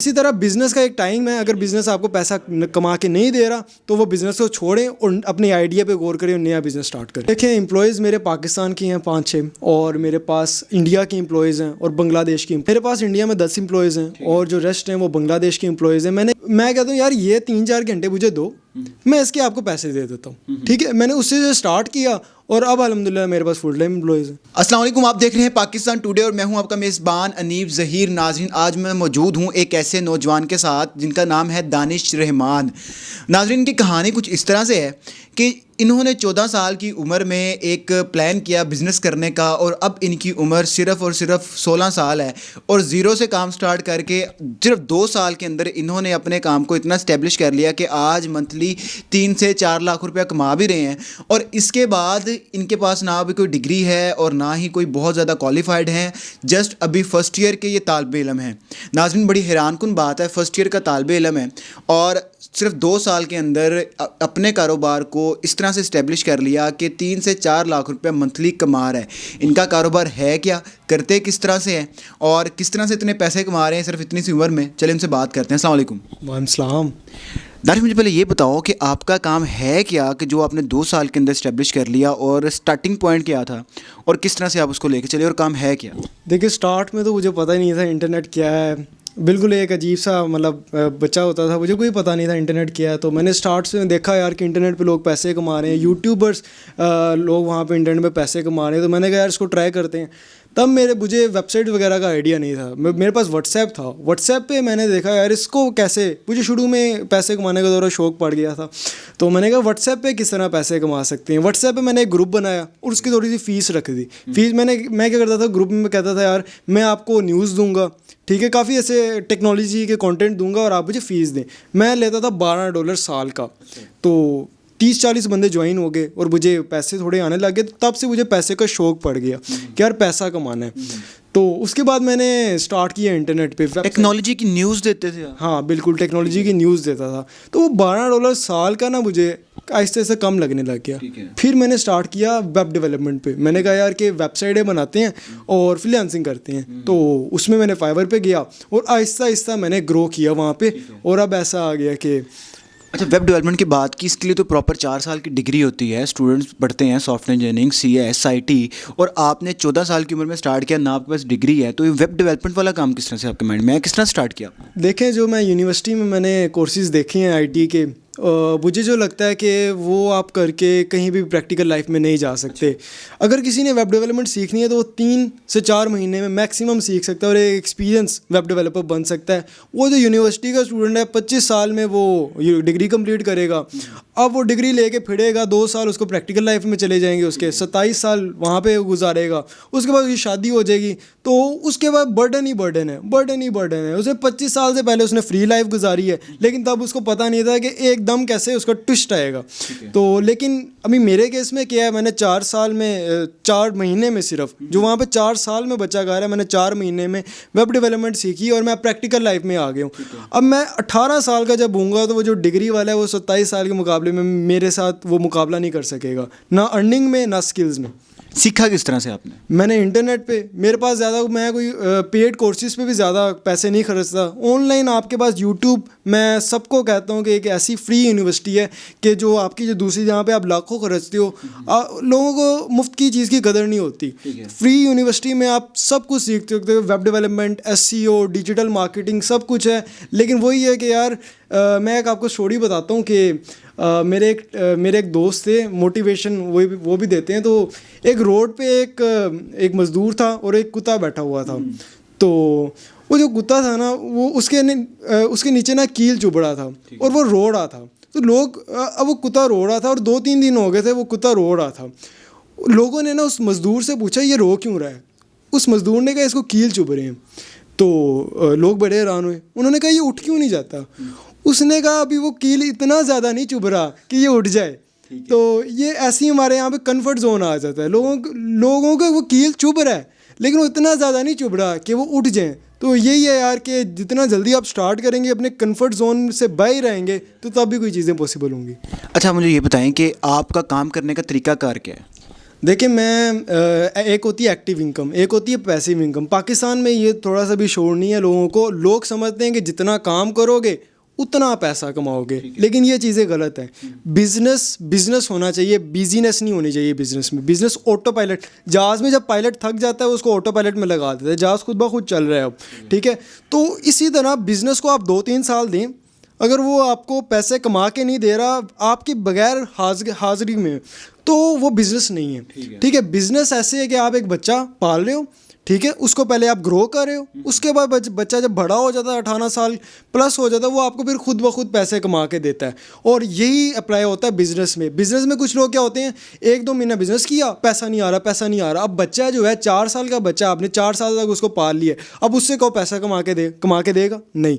इसी तरह बिज़नेस का एक टाइम है, अगर बिज़नेस आपको पैसा कमा के नहीं दे रहा तो वो बिज़नेस को छोड़ें और अपनी आइडिया पे गौर करें और नया बिज़नेस स्टार्ट करें। देखें, एम्प्लॉयज़ मेरे पाकिस्तान की हैं 5-6 और मेरे पास इंडिया की एम्प्लॉयज़ हैं और बांग्लादेश की। मेरे पास इंडिया में 10 एम्प्लॉयज़ हैं और जो रेस्ट हैं वो बांग्लादेश की एम्प्लॉयज़ हैं। मैं कहता हूँ यार ये 3-4 घंटे मुझे दो, मैं इसके आपको पैसे दे देता हूँ, ठीक है। मैंने उससे जो स्टार्ट किया और अब अल्हम्दुलिल्लाह मेरे पास फुल टाइम एम्प्लॉयज़ हैं। अस्सलाम वालेकुम, आप देख रहे हैं पाकिस्तान टुडे और मैं हूं आपका मेज़बान अनीफ ज़हीर। नाज़रीन, आज मैं मौजूद हूं एक ऐसे नौजवान के साथ जिनका नाम है दानिश रहमान। नाज़रीन, की कहानी कुछ इस तरह से है कि इन्होंने 14 साल की उम्र में एक प्लान किया बिज़नेस करने का और अब इनकी उम्र सिर्फ़ और सिर्फ 16 साल है और ज़ीरो से काम स्टार्ट करके सिर्फ 2 साल के अंदर इन्होंने अपने काम को इतना स्टैब्लिश कर लिया कि आज मंथली 3 से 4 लाख रुपया कमा भी रहे हैं। और इसके बाद इनके पास ना अभी कोई डिग्री है और ना ही कोई बहुत ज़्यादा क्वालिफाइड हैं, जस्ट अभी फ़र्स्ट ईयर के ये तालिब इल्म हैं। नाज़रीन, बड़ी हैरानकुन बात है, फ़र्स्ट ईयर का तालिब इल्म है और सिर्फ 2 साल के अंदर अपने कारोबार को इस तरह से इस्टेब्लिश कर लिया कि 3 से 4 लाख रुपए मंथली कमा रहा है। इनका कारोबार है क्या, करते किस तरह से है और किस तरह से इतने पैसे कमा रहे हैं सिर्फ इतनी सी उम्र में, चलिए इनसे बात करते हैं। अस्सलाम वालेकुम। वालेकुम सलाम। दानिश, मुझे पहले ये बताओ कि आपका काम है क्या कि जो आपने 2 साल के अंदर इस्टेब्लिश कर लिया और स्टार्टिंग पॉइंट क्या था और किस तरह से आप उसको लेके चले और काम है क्या? देखिए, स्टार्ट में तो मुझे पता ही नहीं था इंटरनेट क्या है। बिल्कुल एक अजीब सा मतलब बच्चा होता था, मुझे कोई पता नहीं था इंटरनेट क्या है। तो मैंने स्टार्ट से देखा यार कि इंटरनेट पे लोग पैसे कमा रहे हैं, यूट्यूबर्स लोग वहाँ पे इंटरनेट पे पैसे कमा रहे हैं। तो मैंने कहा यार इसको ट्राई करते हैं। तब मुझे वेबसाइट वगैरह का आइडिया नहीं था, मेरे पास व्हाट्सएप था। व्हाट्सएप पे मैंने देखा यार इसको कैसे, मुझे शुरू में पैसे कमाने का थोड़ा शौक पड़ गया था। तो मैंने कहा व्हाट्सएप पे किस तरह पैसे कमा सकते हैं। व्हाट्सएप पे मैंने एक ग्रुप बनाया और उसकी थोड़ी सी फ़ीस रख दी। फीस मैं क्या करता था, ग्रुप में कहता था यार मैं आपको न्यूज़ दूंगा, ठीक है, काफ़ी ऐसे टेक्नोलॉजी के कंटेंट दूंगा और आप मुझे फ़ीस दें। मैं लेता था $12 साल का। तो 30-40 बंदे ज्वाइन हो गए और मुझे पैसे थोड़े आने लगे। तो तब से मुझे पैसे का शौक़ पड़ गया कि यार पैसा कमाना है। तो उसके बाद मैंने स्टार्ट किया इंटरनेट पे। टेक्नोलॉजी की न्यूज़ देते थे? हाँ बिल्कुल, टेक्नोलॉजी की न्यूज़ देता था। तो वो $12 साल का ना मुझे आहिस्ते से कम लगने लग गया। फिर मैंने स्टार्ट किया वेब डेवलपमेंट पे। मैंने कहा यार कि वेबसाइटें बनाते हैं और फ्रीलांसिंग करते हैं। तो उसमें मैंने फाइवर पे गया और आहिस्ता आहिस्ता मैंने ग्रो किया वहाँ पे और अब ऐसा आ गया कि अच्छा, वेब डेवलपमेंट की बात की, इसके लिए तो प्रॉपर 4 साल की डिग्री होती है, स्टूडेंट्स पढ़ते हैं सॉफ्टवेयर इंजीनियरिंग, CS, IT, और आपने 14 साल की उम्र में स्टार्ट किया, ना आपके पास डिग्री है। तो ये वेब डेवलपमेंट वाला काम किस तरह से आपके माइंड में है, किस तरह स्टार्ट किया? देखें, जो मैं यूनिवर्सिटी में मैंने कोर्सेज़ देखे हैं IT के, मुझे जो लगता है कि वो आप करके कहीं भी प्रैक्टिकल लाइफ में नहीं जा सकते। अगर किसी ने वेब डेवलपमेंट सीखनी है तो वो 3 से 4 महीने में मैक्सिमम सीख सकता है और एक एक्सपीरियंस वेब डेवलपर बन सकता है। वो जो यूनिवर्सिटी का स्टूडेंट है 25 साल में वो डिग्री कंप्लीट करेगा। अब वो डिग्री लेके फिरेगा, 2 साल उसको प्रैक्टिकल लाइफ में चले जाएंगे, उसके 27 साल वहाँ पे गुजारेगा। उसके बाद उसकी शादी हो जाएगी तो उसके बाद बर्डन ही बर्डन है। उसे 25 साल से पहले उसने फ्री लाइफ गुजारी है, लेकिन तब उसको पता नहीं था कि एकदम कैसे उसका ट्विस्ट आएगा। तो लेकिन अभी मेरे केस में क्या है, मैंने 4 महीने में सिर्फ जो वहाँ पे 4 साल में बच्चा गा रहा है, मैंने 4 महीने में वेब डेवलपमेंट सीखी और मैं प्रैक्टिकल लाइफ में आ गया हूँ। अब मैं 18 साल का जब हूँगा तो वो जो डिग्री वाला है वो 27 साल के मुकाबले में मेरे साथ वो मुकाबला नहीं कर सकेगा, ना अर्निंग में ना स्किल्स में। सीखा किस तरह से आपने? मैंने इंटरनेट पे, मेरे पास ज़्यादा, मैं कोई पेड कोर्सेज़ पे भी ज़्यादा पैसे नहीं खर्चता। ऑनलाइन आपके पास यूट्यूब, मैं सबको कहता हूँ कि एक ऐसी फ्री यूनिवर्सिटी है कि जो आपकी जो दूसरी जहाँ पे आप लाखों खर्चते हो, लोगों को मुफ्त की चीज़ की कदर नहीं होती। फ्री यूनिवर्सिटी में आप सब कुछ सीख सकते हो, web development, SEO, digital marketing, सब कुछ है। लेकिन वही है कि यार मैं एक आपको स्टोरी बताता हूँ कि मेरे एक दोस्त थे, मोटिवेशन वो भी देते हैं। तो एक रोड पे एक मज़दूर था और एक कुत्ता बैठा हुआ था। तो वो जो कुत्ता था ना, वो उसके नीचे ना कील चुभ रहा था और वो रो रहा था। तो अब वो कुत्ता रो रहा था और 2-3 दिन हो गए थे वो कुत्ता रो रहा था। लोगों ने ना उस मज़दूर से पूछा ये रो क्यों रहा है। उस मज़दूर ने कहा इसको कील चुभ रहे हैं। तो लोग बड़े हैरान हुए, उन्होंने कहा ये उठ क्यों नहीं जाता। उसने कहा अभी वो कील इतना ज़्यादा नहीं चुभ रहा कि ये उठ जाए। तो ये ऐसे ही हमारे यहाँ पे कंफर्ट जोन आ जाता है, लोगों का वो कील चुभ रहा है लेकिन वो इतना ज़्यादा नहीं चुभ रहा कि वो उठ जाएं। तो यही है यार कि जितना जल्दी आप स्टार्ट करेंगे, अपने कंफर्ट जोन से बाहर रहेंगे, तो तब भी कोई चीज़ें पॉसिबल होंगी। अच्छा, मुझे ये बताएं कि आपका काम करने का तरीका कार क्या है? देखिए मैं एक होती है एक्टिव इनकम, एक होती है पैसिव इनकम। पाकिस्तान में ये थोड़ा सा भी शोर नहीं है लोगों को। लोग समझते हैं कि जितना काम करोगे उतना पैसा कमाओगे, लेकिन ये चीज़ें गलत हैं। बिजनेस होना चाहिए, बिजीनेस नहीं होनी चाहिए बिजनेस में। बिजनेस ऑटो पायलट, जहाज़ में जब पायलट थक जाता है उसको ऑटो पायलट में लगा देता है, जहाज़ खुद ब खुद चल रहा है अब, ठीक है। तो इसी तरह बिजनेस को आप 2-3 साल दें, अगर वो आपको पैसे कमा के नहीं दे रहा आपकी बगैर हाजिरी में, तो वो बिज़नेस नहीं है, ठीक है। बिज़नेस ऐसे है कि आप एक बच्चा पाल रहे हो, ठीक है, उसको पहले आप ग्रो कर रहे हो, उसके बाद बच्चा जब बड़ा हो जाता है 18 साल प्लस हो जाता है, वो आपको फिर खुद ब खुद पैसे कमा के देता है। और यही अप्लाई होता है बिजनेस में। बिजनेस में कुछ लोग क्या होते हैं, 1-2 महीना बिजनेस किया, पैसा नहीं आ रहा। अब बच्चा जो है 4 साल का बच्चा, आपने 4 साल तक उसको पाल लिया, अब उससे कहो पैसा कमा के देगा नहीं।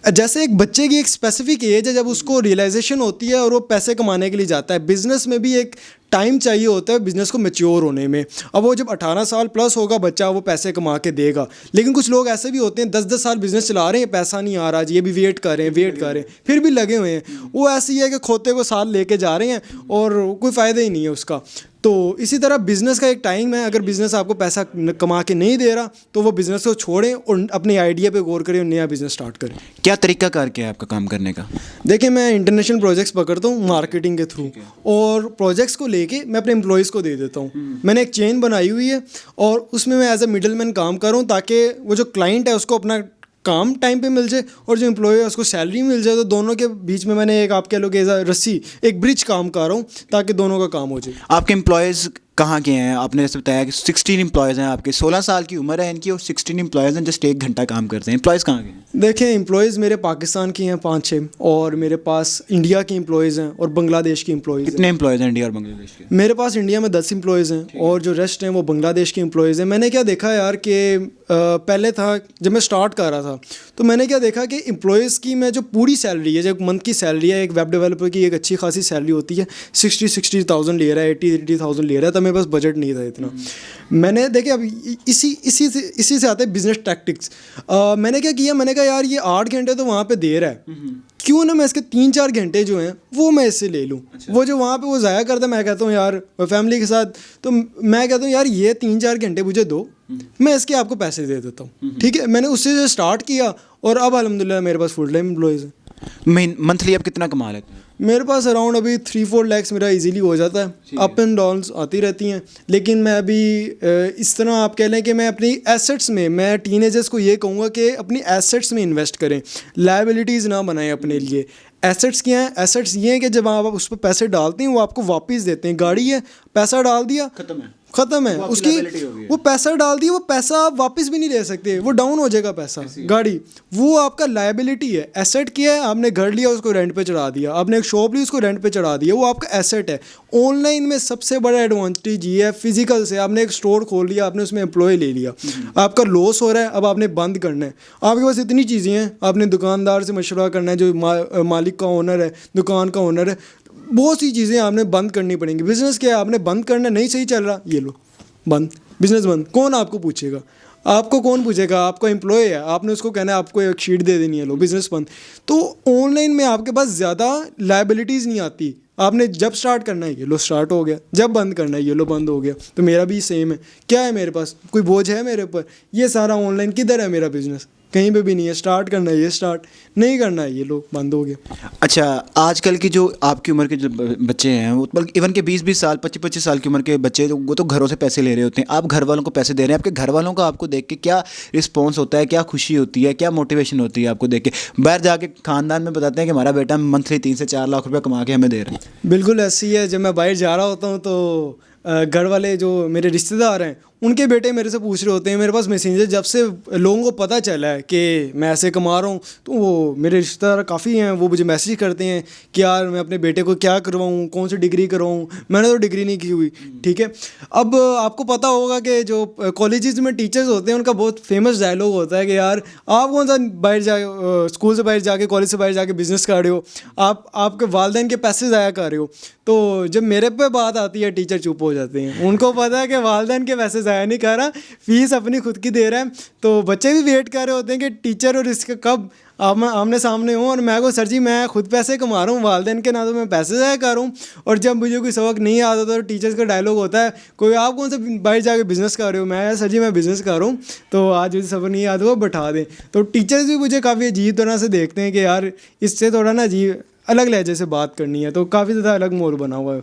जैसे एक बच्चे की एक स्पेसिफिक एज है जब उसको रियलाइजेशन होती है और वो पैसे कमाने के लिए जाता है। बिजनेस में भी एक टाइम चाहिए होता है बिजनेस को मैच्योर होने में। अब वो जब 18 साल प्लस होगा बच्चा, वो पैसे कमा के देगा। लेकिन कुछ लोग ऐसे भी होते हैं 10-10 साल बिजनेस चला रहे हैं, पैसा नहीं आ रहा जी, ये भी वेट कर रहे हैं, फिर भी लगे हुए हैं। वो ऐसी है कि खोते को साथ लेके जा रहे हैं और कोई फ़ायदा ही नहीं है उसका। तो इसी तरह बिज़नेस का एक टाइम है। अगर बिज़नेस आपको पैसा कमा के नहीं दे रहा तो वो बिज़नेस को छोड़ें और अपने आइडिया पे गौर करें और नया बिज़नेस स्टार्ट करें। क्या तरीका कार क्या है आपका काम करने का? देखिए मैं इंटरनेशनल प्रोजेक्ट्स पकड़ता हूँ मार्केटिंग के थ्रू, और प्रोजेक्ट्स को लेके मैं अपने एम्प्लॉयज़ को दे देता हूँ। मैंने एक चेन बनाई हुई है और उसमें मैं एज ए मिडल मैन काम कर रहा हूँ, ताकि वो जो क्लाइंट है उसको अपना काम टाइम पे मिल जाए और जो एम्प्लॉय है उसको सैलरी मिल जाए। तो दोनों के बीच में मैंने एक, आप कह लो कि रस्सी, एक ब्रिज काम कर रहा हूँ ताकि दोनों का काम हो जाए। आपके एम्प्लॉयज़ कहाँ के हैं? आपने जैसे बताया कि 16 एम्प्लॉयज़ हैं आपके, 16 साल की उम्र है इनकी और 16 एम्प्लॉयज़ हैं, जस्ट 1 घंटा काम करते हैं। एम्प्लॉयज़ कहाँ के हैं? देखिए एम्प्लॉयज़ मेरे पाकिस्तान की हैं 5-6, और मेरे पास इंडिया की एम्प्लॉयज़ हैं और बांग्लादेश की एम्प्लॉयज़ हैं। कितने एम्प्लॉयज़ हैं इंडिया और बांग्लादेश के? मेरे पास इंडिया में 10 एम्प्लॉयज़ हैं और जो रेस्ट हैं वो बांग्लादेश के एम्प्लॉयज़ हैं। मैंने क्या देखा यार कि पहले था जब मैं स्टार्ट कर रहा था तो मैंने क्या देखा कि एम्प्लॉयज़ की मैं जो पूरी सैलरी है, जो मंथ की सैलरी है, एक वेब डेवलपर की एक अच्छी खासी सैलरी होती है, 60,000 ले रहा है, 80,000 ले रहा है, तब मेरे पास बजट नहीं था इतना। मैंने देखे अब इसी से आते हैं बिजनेस टैक्टिक्स। मैंने क्या किया, मैंने कहा यार ये 8 घंटे तो वहाँ पे दे रहा है, क्यों ना मैं इसके 3-4 घंटे जो हैं वो मैं इससे ले लूँ। वो जो वहाँ पे वो ज़ाया करता है, मैं कहता हूँ यार फैमिली के साथ, तो मैं कहता हूँ यार ये 3-4 घंटे मुझे दो, मैं इसके आपको पैसे दे देता हूँ, ठीक है। मैंने उससे स्टार्ट किया और अब अल्हम्दुलिल्लाह मेरे पास फुल टाइम एम्प्लॉयज़ हैं। मंथली आप कितना कमा लेते हैं? मेरे पास अराउंड अभी 3-4 लैक्स मेरा इजीली हो जाता है। अप एंड डाउन्स आती रहती हैं, लेकिन मैं अभी इस तरह आप कह लें कि मैं अपनी एसेट्स में, मैं टीनेजर्स को ये कहूँगा कि अपनी एसेट्स में इन्वेस्ट करें, लायबिलिटीज़ ना बनाएं अपने लिए। एसेट्स क्या हैं? एसेट्स ये हैं कि जब आप उस पर पैसे डालते हैं वो आपको वापस देते हैं। गाड़ी है, पैसा डाल दिया, ख़त्म है उसकी, वो पैसा डाल दिया, वो पैसा आप वापस भी नहीं ले सकते, वो डाउन हो जाएगा पैसा। गाड़ी वो आपका लायबिलिटी है। एसेट क्या है? आपने घर लिया उसको रेंट पे चढ़ा दिया, आपने एक शॉप ली उसको रेंट पे चढ़ा दिया, वो आपका एसेट है। ऑनलाइन में सबसे बड़ा एडवांटेज ये है, फिजिकल से आपने एक स्टोर खोल लिया, आपने उसमें एम्प्लॉय ले लिया, आपका लॉस हो रहा है, अब आपने बंद करना है। आपके पास इतनी चीज़ें हैं, आपने दुकानदार से मशवरा करना है, जो मालिक का ओनर है, दुकान का ओनर है, बहुत सी चीज़ें आपने बंद करनी पड़ेंगी। बिज़नेस क्या है? आपने बंद करना, नहीं सही चल रहा, ये लो बंद, बिज़नेस बंद। कौन आपको पूछेगा? आपको कौन पूछेगा? आपका एम्प्लॉय है, आपने उसको कहना है आपको एक शीट दे देनी है, लो बिज़नेस बंद। तो ऑनलाइन में आपके पास ज़्यादा लायबिलिटीज़ नहीं आती। आपने जब स्टार्ट करना है ये लो स्टार्ट हो गया, जब बंद करना है ये लो बंद हो गया। तो मेरा भी सेम है। क्या है मेरे पास? कोई बोझ है मेरे ऊपर? ये सारा ऑनलाइन। किधर है मेरा बिज़नेस? कहीं पे भी नहीं है। स्टार्ट करना है ये स्टार्ट, नहीं करना है ये लोग बंद हो गया। अच्छा, आजकल की जो आपकी उम्र के जो बच्चे हैं, वो इवन के 20-20 साल 25-25 साल की उम्र के बच्चे, वो तो घरों से पैसे ले रहे होते हैं। आप घर वालों को पैसे दे रहे हैं, आपके घर वालों का आपको देख के क्या रिस्पॉन्स होता है, क्या खुशी होती है, क्या मोटिवेशन होती है आपको देख के? बाहर जाके खानदान में बताते हैं कि हमारा बेटा मंथली 3 से 4 लाख रुपये कमा के हमें दे रहा है। बिल्कुल ऐसी है। जब मैं बाहर जा रहा होता हूँ तो घर वाले जो मेरे रिश्तेदार हैं उनके बेटे मेरे से पूछ रहे होते हैं। मेरे पास मैसेंजर, जब से लोगों को पता चला है कि मैं ऐसे कमा रहा हूँ, तो वो मेरे रिश्तेदार काफ़ी हैं, वो मुझे मैसेज करते हैं कि यार मैं अपने बेटे को क्या करवाऊँ, कौन सी डिग्री करवाऊँ। मैंने तो डिग्री नहीं की हुई, ठीक है। अब आपको पता होगा कि जो कॉलेजेस में टीचर्स होते हैं उनका बहुत फेमस डायलॉग होता है कि यार आप कौन सा बाहर जा स्कूल से बाहर जाके, कॉलेज से बाहर जाके बिज़नेस कर रहे हो, आप आपके वालिदैन के पैसे ज़ाया कर रहे हो। तो जब मेरे पे बात आती है टीचर चुप हो जाते हैं। उनको पता है कि वालिदैन के पैसे ज़ाया नहीं कर रहा, फीस अपनी खुद की दे रहा है। तो बच्चे भी वेट कर रहे होते हैं कि टीचर और इसके कब आमने सामने हो, और मैं को सर जी मैं खुद पैसे कमा रहा हूँ, वालदेन के ना तो मैं पैसे ज़ाया कर रहा हूँ। और जब मुझे कोई सबक नहीं आता तो टीचर्स का डायलॉग होता है, कोई आप कौन सा बाहर जाके बिज़नेस कर रहे हो, मैं सर जी मैं बिज़नेस कर रहा हूँ, तो आज मुझे सबक नहीं आता वो बैठा दें। तो टीचर्स भी मुझे काफ़ी अजीब तरह से देखते हैं कि यार इससे थोड़ा ना अजीब अलग लहजे से बात करनी है, तो काफ़ी ज़्यादा अलग माहौल बना हुआ है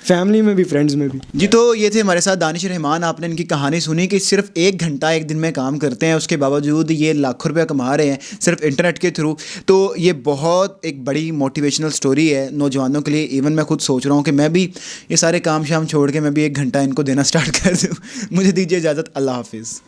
फैमिली में भी, फ्रेंड्स में भी। जी, तो ये थे हमारे साथ दानिश रहमान। आपने इनकी कहानी सुनी कि सिर्फ 1 घंटा एक दिन में काम करते हैं, उसके बावजूद ये लाखों रुपया कमा रहे हैं सिर्फ इंटरनेट के थ्रू। तो ये बहुत एक बड़ी मोटिवेशनल स्टोरी है नौजवानों के लिए। इवन मैं खुद सोच रहा हूँ कि मैं भी ये सारे काम शाम छोड़ के मैं भी 1 घंटा इनको देना स्टार्ट कर दूँ। मुझे दीजिए इजाज़त, अल्लाह हाफिज़।